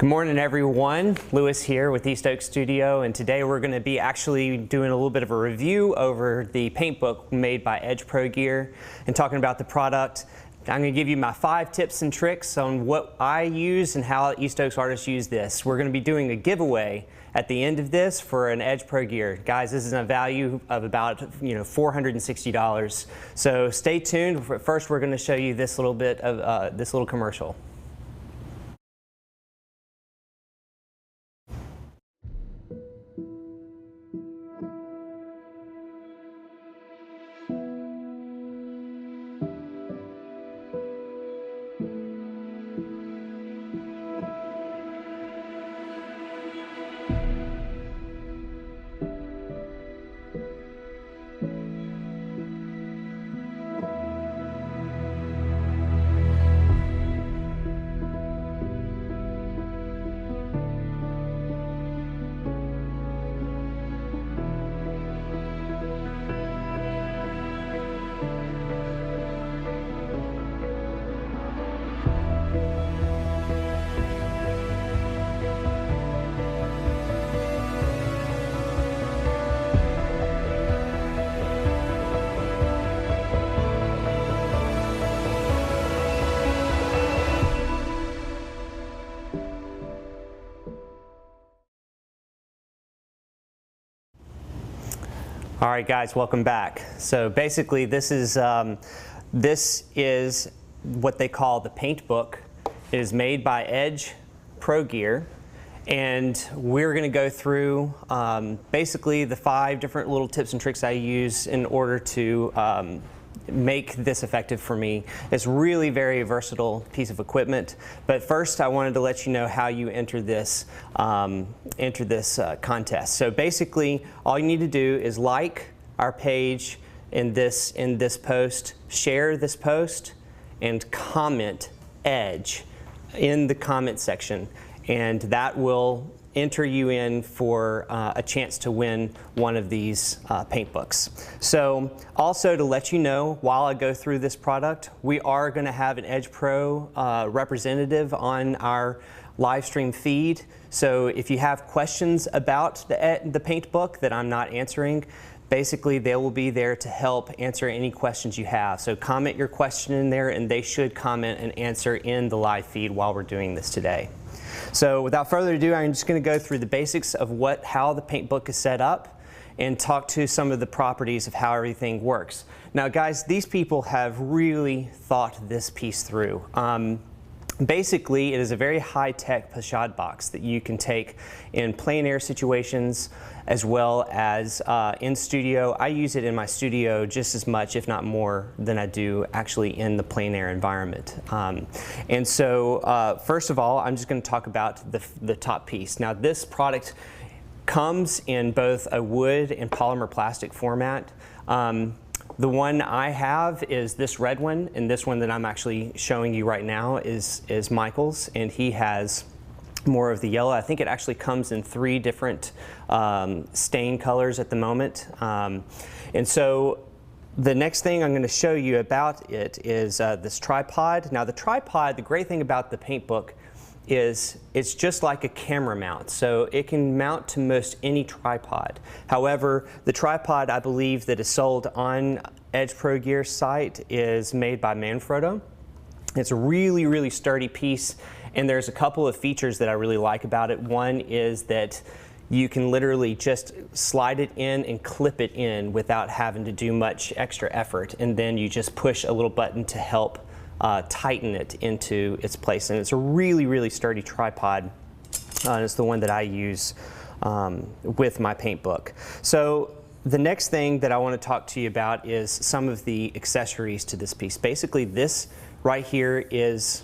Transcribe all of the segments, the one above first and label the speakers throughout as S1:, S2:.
S1: Good morning, everyone. Louis here with East Oak Studio, and today we're going to be actually doing a little bit of a review over the paint book made by EdgePro Gear and talking about the product. I'm going to give you my 5 tips and tricks on what I use and how East Oaks artists use this. We're going to be doing a giveaway at the end of this for an EdgePro Gear. Guys, this is a value of about $460. So stay tuned. First, we're going to show you this little bit of this little commercial. All right, guys, welcome back. So basically, this is what they call the paint book. It is made by EdgePro Gear, and we're going to go through basically the 5 different little tips and tricks I use in order to make this effective for me. It's really very versatile piece of equipment. But first, I wanted to let you know how you enter this contest. So basically, all you need to do is like our page in this post, share this post, and comment Edge in the comment section, and that will enter you in for a chance to win one of these paint books. So also to let you know, while I go through this product, we are going to have an EdgePro representative on our live stream feed. So if you have questions about the paint book that I'm not answering, basically they will be there to help answer any questions you have. So comment your question in there, and they should comment and answer in the live feed while we're doing this today. So without further ado, I'm just going to go through the basics of how the paint book is set up and talk to some of the properties of how everything works. Now guys, these people have really thought this piece through. Basically, it is a very high-tech pochade box that you can take in plein air situations as well as in studio. I use it in my studio just as much, if not more, than I do actually in the plein air environment. And so first of all, I'm just going to talk about the top piece. Now this product comes in both a wood and polymer plastic format. The one I have is this red one, and this one that I'm actually showing you right now is Michael's, and he has more of the yellow. I think it actually comes in 3 different stain colors at the moment. And so the next thing I'm going to show you about it is this tripod. Now the tripod, the great thing about the paint book is it's just like a camera mount, so it can mount to most any tripod. However, the tripod I believe that is sold on EdgePro Gear site is made by Manfrotto. It's a really, really sturdy piece, and there's a couple of features that I really like about it. One is that you can literally just slide it in and clip it in without having to do much extra effort, and then you just push a little button to help tighten it into its place. And it's a really, really sturdy tripod. It's the one that I use with my paint book. So the next thing that I want to talk to you about is some of the accessories to this piece. Basically, this right here is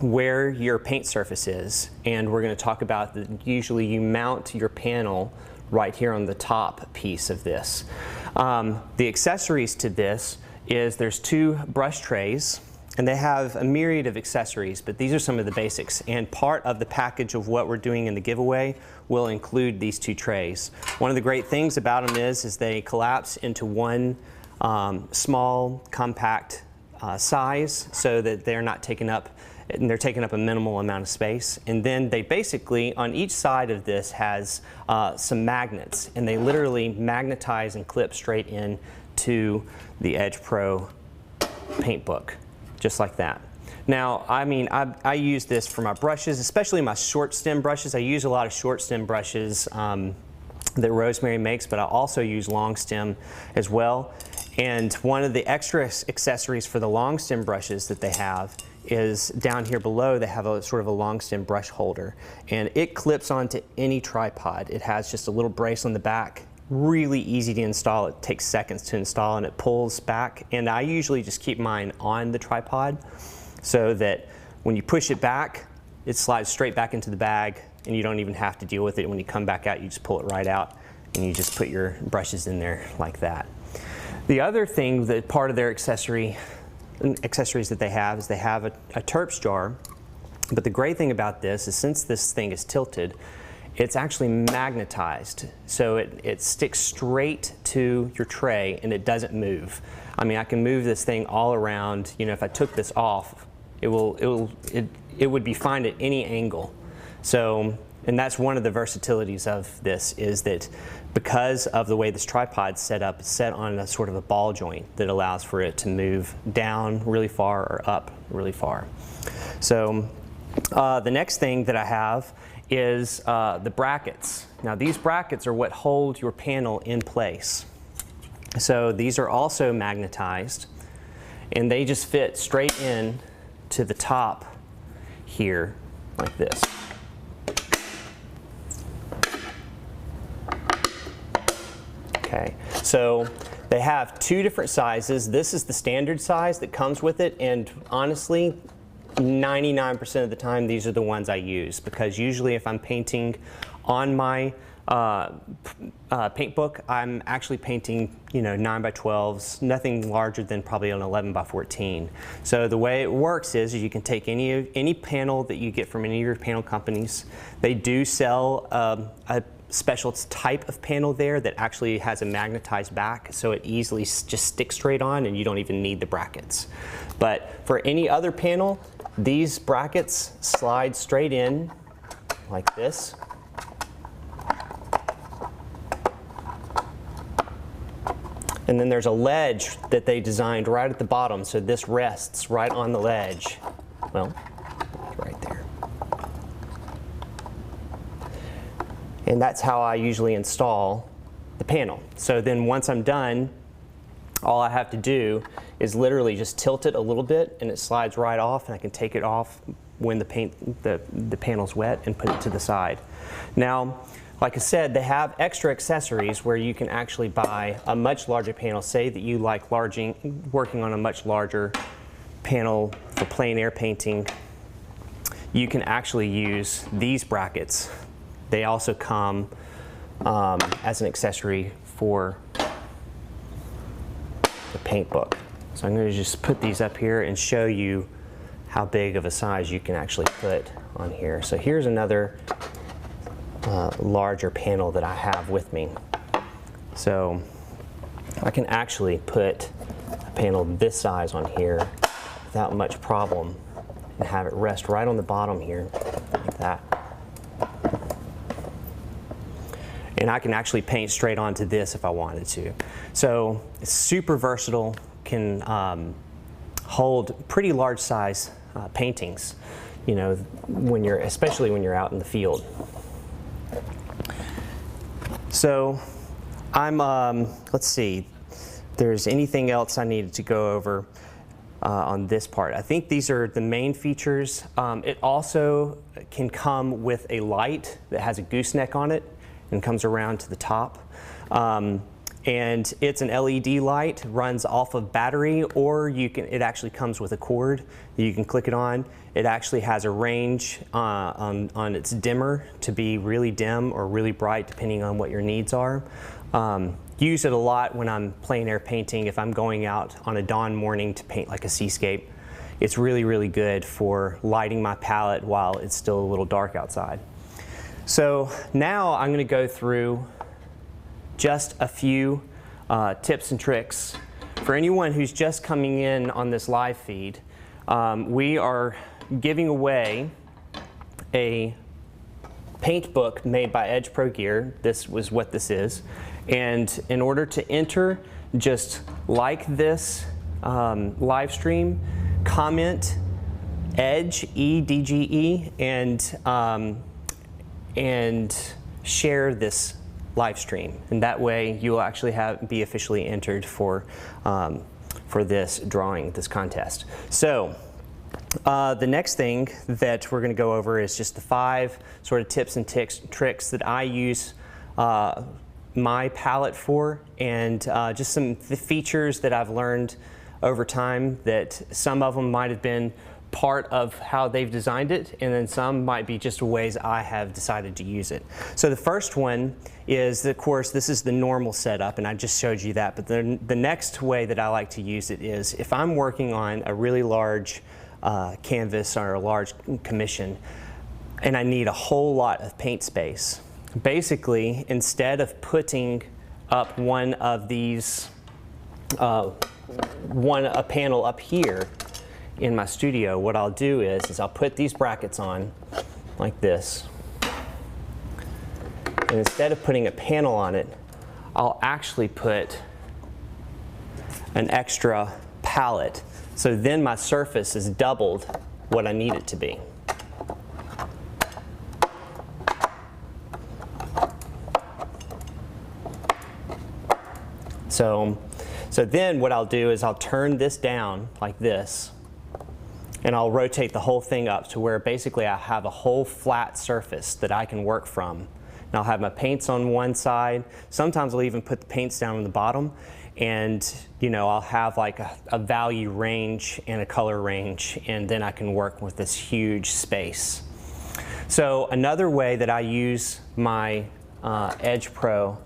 S1: where your paint surface is, and we're going to talk about that. Usually you mount your panel right here on the top piece of this. The accessories to this is there's 2 brush trays, and they have a myriad of accessories, but these are some of the basics. And part of the package of what we're doing in the giveaway will include these 2 trays. One of the great things about them is they collapse into one small, compact size, so that they're not taking up and they're taking up a minimal amount of space. And then they basically, on each side of this has some magnets, and they literally magnetize and clip straight in to the EdgePro paint book, just like that. Now, I mean, I use this for my brushes, especially my short stem brushes. I use a lot of short stem brushes that Rosemary makes, but I also use long stem as well. And one of the extra accessories for the long stem brushes that they have is down here below. They have a sort of a long stem brush holder, and it clips onto any tripod. It has just a little brace on the back, really easy to install. It takes seconds to install, and it pulls back. And I usually just keep mine on the tripod so that when you push it back, it slides straight back into the bag, and you don't even have to deal with it. When you come back out, you just pull it right out, and you just put your brushes in there like that. The other thing, that part of their accessories that they have, is they have a terps jar. But the great thing about this is, since this thing is tilted, it's actually magnetized. So it sticks straight to your tray and it doesn't move. I mean, I can move this thing all around. You know, if I took this off, it would be fine at any angle. So, and that's one of the versatilities of this, is that because of the way this tripod's set up, it's set on a sort of a ball joint that allows for it to move down really far or up really far. So the next thing that I have is the brackets. Now, these brackets are what hold your panel in place. So these are also magnetized, and they just fit straight in to the top here like this. Okay, so they have two different sizes. This is the standard size that comes with it, and honestly, 99% of the time these are the ones I use, because usually if I'm painting on my paint book, I'm actually painting, you know, 9x12s, nothing larger than probably an 11x14. So the way it works is you can take any panel that you get from any of your panel companies. They do sell a special type of panel there that actually has a magnetized back, so it easily just sticks straight on and you don't even need the brackets. But for any other panel, these brackets slide straight in like this. And then there's a ledge that they designed right at the bottom, so this rests right on the ledge. Well, right there. And that's how I usually install the panel. So then once I'm done, all I have to do is literally just tilt it a little bit, and it slides right off, and I can take it off when the panel's wet and put it to the side. Now, like I said, they have extra accessories where you can actually buy a much larger panel. Say that you like working on a much larger panel for plein air painting. You can actually use these brackets. They also come as an accessory for the paint book. So I'm going to just put these up here and show you how big of a size you can actually put on here. So here's another larger panel that I have with me. So I can actually put a panel this size on here without much problem and have it rest right on the bottom here like that. And I can actually paint straight onto this if I wanted to. So it's super versatile, can hold pretty large size paintings, you know, especially when you're out in the field. So let's see, if there's anything else I needed to go over on this part. I think these are the main features. It also can come with a light that has a gooseneck on it and comes around to the top. And it's an LED light, runs off of battery, or it actually comes with a cord that you can click it on. It actually has a range on its dimmer to be really dim or really bright, depending on what your needs are. Use it a lot when I'm plein air painting. If I'm going out on a dawn morning to paint like a seascape, it's really, really good for lighting my palette while it's still a little dark outside. So now I'm going to go through just a few tips and tricks. For anyone who's just coming in on this live feed, we are giving away a paint book made by EdgePro Gear. This was what this is. And in order to enter, just like this live stream, comment Edge, E-D-G-E, and share this live stream. And that way you will actually be officially entered for this drawing, this contest. So the next thing that we're going to go over is just the 5 sort of tips and tricks that I use my palette for, and just some the features that I've learned over time, that some of them might have been part of how they've designed it, and then some might be just ways I have decided to use it. So the first one is, of course, this is the normal setup, and I just showed you that, but the next way that I like to use it is if I'm working on a really large canvas or a large commission and I need a whole lot of paint space. Basically, instead of putting up one of these, a panel up here in my studio, what I'll do is I'll put these brackets on like this. And instead of putting a panel on it, I'll actually put an extra palette. So then my surface is doubled what I need it to be. So then what I'll do is I'll turn this down like this, and I'll rotate the whole thing up to where basically I have a whole flat surface that I can work from. And I'll have my paints on one side. Sometimes I'll even put the paints down on the bottom, and I'll have like a value range and a color range, and then I can work with this huge space. So another way that I use my EdgePro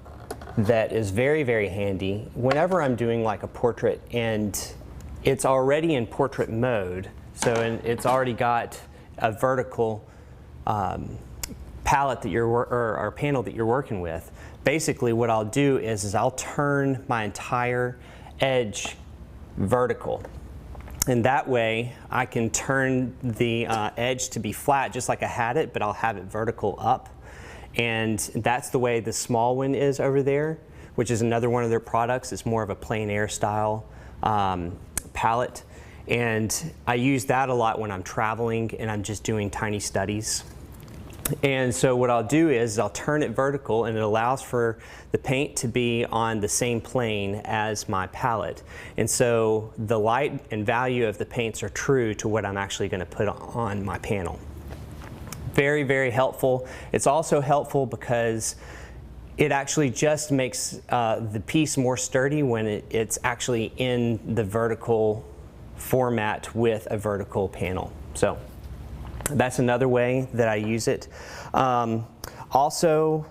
S1: that is very, very handy, whenever I'm doing like a portrait and it's already in portrait mode, so it's already got a vertical palette that or panel that you're working with, basically what I'll do is I'll turn my entire edge vertical. And that way I can turn the edge to be flat just like I had it, but I'll have it vertical up. And that's the way the small one is over there, which is another one of their products. It's more of a plein air style palette. And I use that a lot when I'm traveling and I'm just doing tiny studies. And so what I'll do is I'll turn it vertical, and it allows for the paint to be on the same plane as my palette. And so the light and value of the paints are true to what I'm actually going to put on my panel. Very, very helpful. It's also helpful because it actually just makes the piece more sturdy when it's actually in the vertical format with a vertical panel. So that's another way that I use it. I also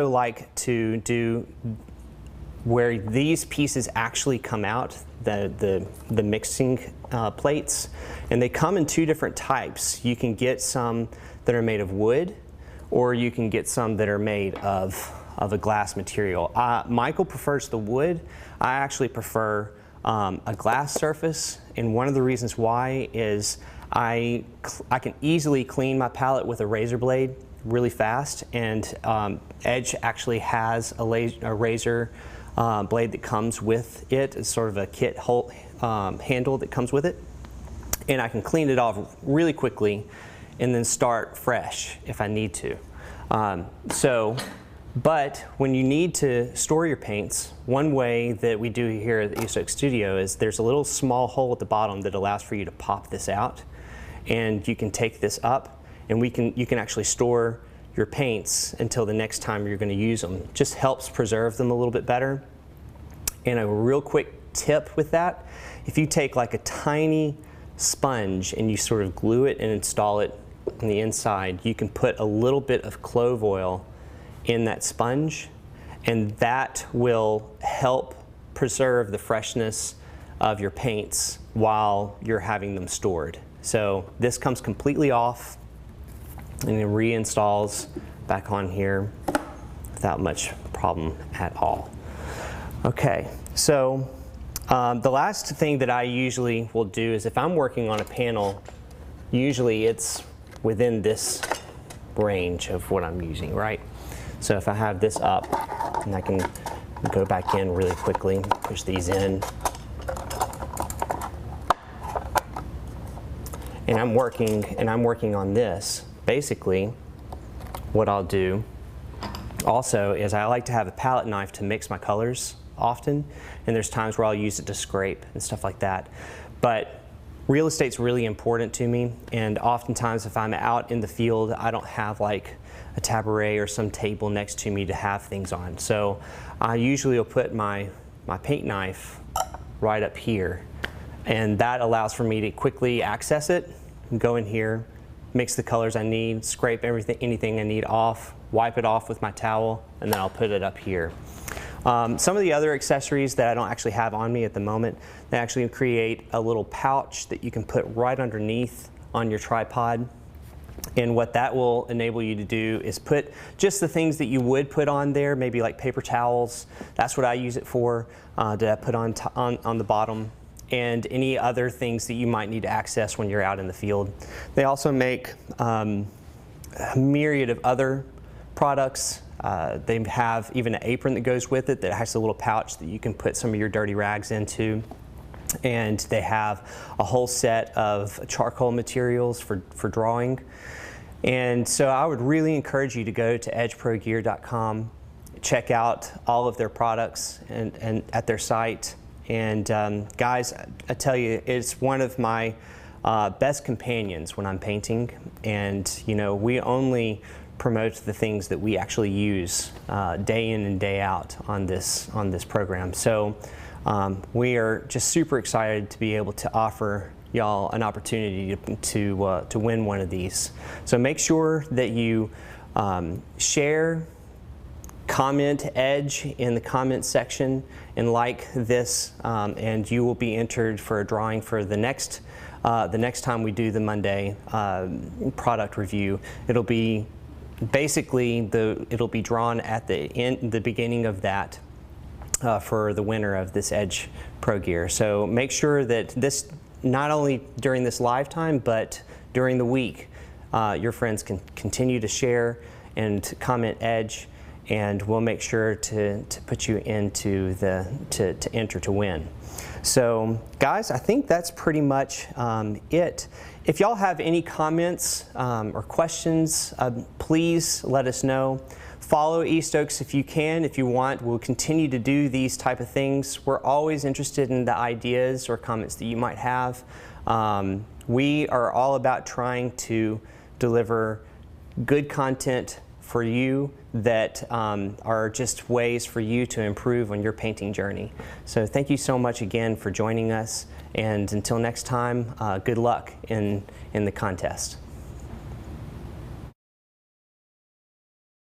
S1: like to do where these pieces actually come out, the mixing plates, and they come in 2 different types. You can get some that are made of wood, or you can get some that are made of a glass material. Michael prefers the wood. I actually prefer a glass surface, and one of the reasons why is I can easily clean my palette with a razor blade really fast, and Edge actually has a razor blade that comes with it. It's sort of a kit handle that comes with it, and I can clean it off really quickly and then start fresh if I need to. But when you need to store your paints, one way that we do here at the ESOC Studio is there's a little small hole at the bottom that allows for you to pop this out, and you can take this up, and you can actually store your paints until the next time you're going to use them. Just helps preserve them a little bit better. And a real quick tip with that, if you take like a tiny sponge and you sort of glue it and install it on the inside, you can put a little bit of clove oil in that sponge, and that will help preserve the freshness of your paints while you're having them stored. So this comes completely off and it reinstalls back on here without much problem at all. Okay, so The last thing that I usually will do is if I'm working on a panel, usually it's within this range of what I'm using, right? So if I have this up, and I can go back in really quickly, push these in, and I'm working on this. Basically, what I'll do also is I like to have a palette knife to mix my colors often, and there's times where I'll use it to scrape and stuff like that. But real estate's really important to me, and oftentimes if I'm out in the field, I don't have like a tabouret or some table next to me to have things on. So I usually will put my paint knife right up here, and that allows for me to quickly access it, go in here, mix the colors I need, scrape anything I need off, wipe it off with my towel, and then I'll put it up here. Some of the other accessories that I don't actually have on me at the moment, they actually create a little pouch that you can put right underneath on your tripod. And what that will enable you to do is put just the things that you would put on there, maybe like paper towels. That's what I use it for, to put on the bottom, and any other things that you might need to access when you're out in the field. They also make a myriad of other products. They have even an apron that goes with it that has a little pouch that you can put some of your dirty rags into. And they have a whole set of charcoal materials for drawing. And so I would really encourage you to go to EdgeProGear.com, check out all of their products and at their site. And guys, I tell you, it's one of my best companions when I'm painting. And you know, we only promote the things that we actually use day in and day out on this program. So we are just super excited to be able to offer y'all an opportunity to win one of these. So make sure that you share, comment Edge in the comment section, and like this, and you will be entered for a drawing for the next time we do the Monday product review. It'll be basically it'll be drawn at the beginning of that for the winner of this EdgePro Gear. So make sure that this, not only during this live time, but during the week, your friends can continue to share and comment Edge, and we'll make sure to put you into to enter to win. So guys, I think that's pretty much it. If y'all have any comments or questions, please let us know. Follow East Oaks if you can, if you want. We'll continue to do these type of things. We're always interested in the ideas or comments that you might have. We are all about trying to deliver good content for you that are just ways for you to improve on your painting journey. So thank you so much again for joining us, and until next time, good luck in the contest.